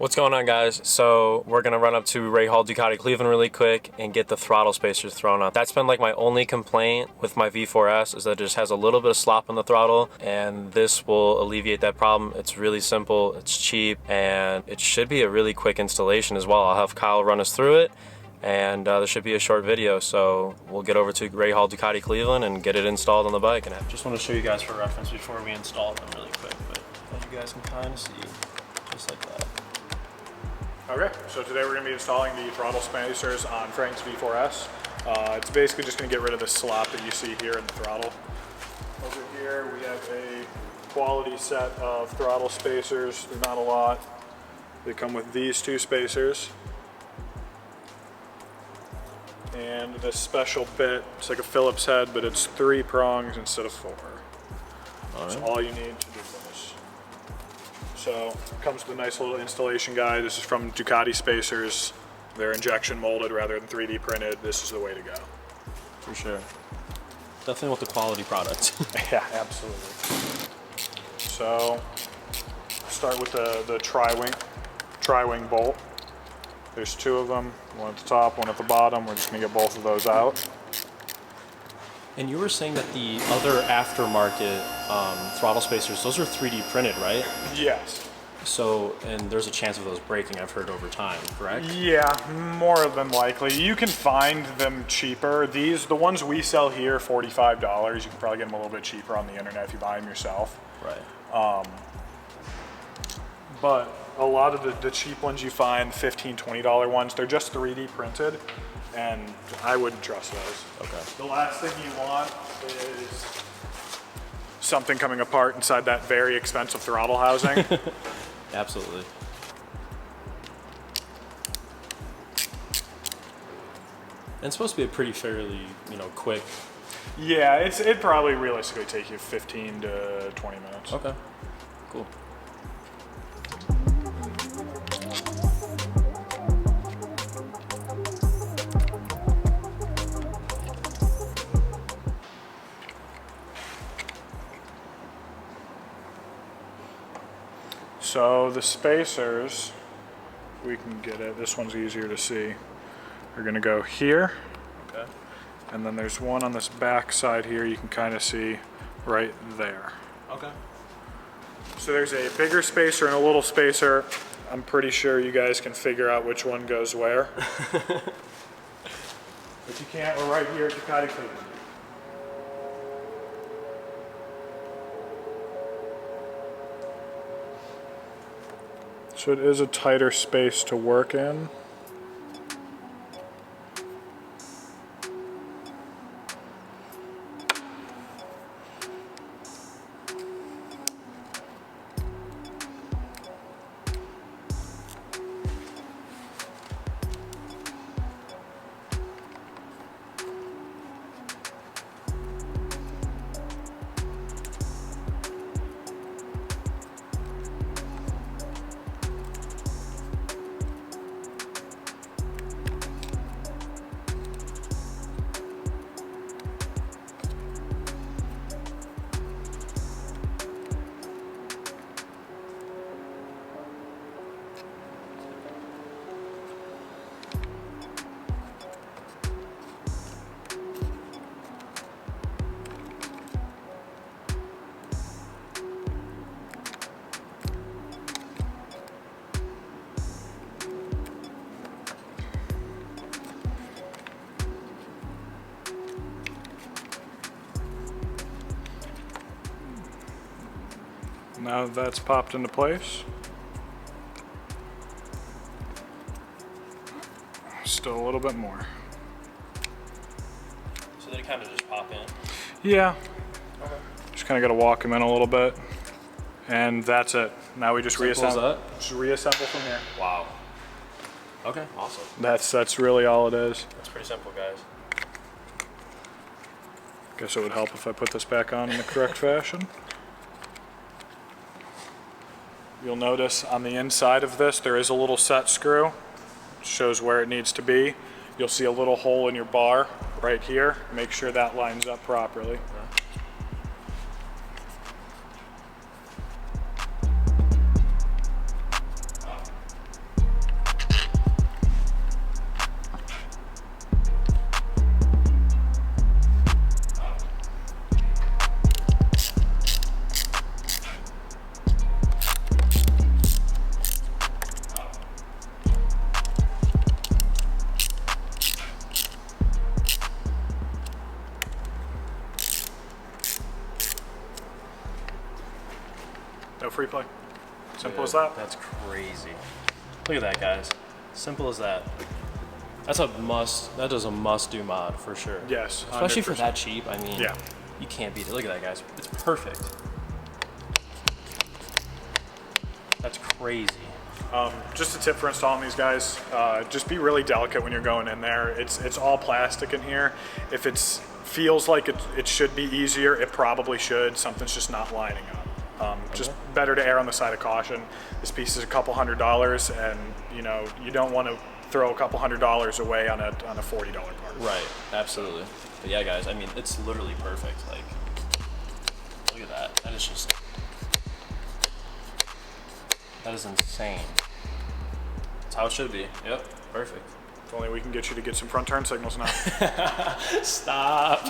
What's going on, guys? So we're gonna run up to Rahal Ducati Cleveland really quick and get the throttle spacers thrown on. That's been like my only complaint with my V4S, is that it just has a little bit of slop in the throttle, and this will alleviate that problem. It's really simple, it's cheap, and it should be a really quick installation as well. I'll have Kyle run us through it, and there should be a short video, so we'll get over to Rahal Ducati Cleveland and get it installed on the bike. And I just want to show you guys for reference before we install them really quick, but you guys can kind of see, just like that. Okay, so today we're going to be installing the throttle spacers on Frank's V4S. It's basically just going to get rid of the slop that you see here in the throttle. Over here we have a quality set of throttle spacers. They're not a lot. They come with these two spacers and this special bit. It's like a Phillips head, but it's 3 prongs instead of 4. That's all you need to do this. So it comes with a nice little installation guide. This is from Ducati Spacers. They're injection molded rather than 3D printed. This is the way to go. For sure. Definitely want the quality product. Yeah, absolutely. So start with the tri-wing bolt. There's 2 of them, one at the top, one at the bottom. We're just gonna get both of those out. And you were saying that the other aftermarket throttle spacers, those are 3D printed, right? Yes. So, and there's a chance of those breaking, I've heard, over time, correct? Yeah, more than likely. You can find them cheaper. The ones we sell here, $45. You can probably get them a little bit cheaper on the internet if you buy them yourself. Right. But a lot of the cheap ones you find, $15, $20 ones, they're just 3D printed, and I wouldn't trust those. Okay. The last thing you want is something coming apart inside that very expensive throttle housing. Absolutely. And it's supposed to be a pretty fairly, quick. Yeah, it'd probably realistically take you 15 to 20 minutes. Okay, cool. So the spacers, we can get it, this one's easier to see. We're gonna go here. Okay. And then there's one on this back side here you can kind of see right there. Okay. So there's a bigger spacer and a little spacer. I'm pretty sure you guys can figure out which one goes where. If you can't, we're right here at Ducati Cleveland. So it is a tighter space to work in. Now that's popped into place. Still a little bit more. So they kind of just pop in? Yeah. Okay. Just kind of got to walk them in a little bit. And that's it. Now we just reassemble. Just reassemble from here. Wow. Okay, awesome. That's really all it is. That's pretty simple, guys. Guess it would help if I put this back on in the correct fashion. You'll notice on the inside of this there is a little set screw. It shows where it needs to be. You'll see a little hole in your bar right here. Make sure that lines up properly. free play. Simple as that. That's crazy. Look at that, guys. Simple as that. That's a must. That is a must-do mod for sure. Yes, Especially for 100%. that cheap. I mean, Yeah. you can't beat it. Look at that, guys. It's perfect. That's crazy. Just a tip for installing these guys, just be really delicate when you're going in there. It's all plastic in here. If it feels like it should be easier, it probably should. Something's just not lining up. Just better to err on the side of caution. This piece is a couple $100, and you know you don't want to throw a couple $100 away on a $40 part. Right, absolutely. But yeah, guys, I mean, it's literally perfect. Like, look at that. That is just, that is insane. That's how it should be. Yep, perfect. If only we can get you to get some front turn signals now. Stop.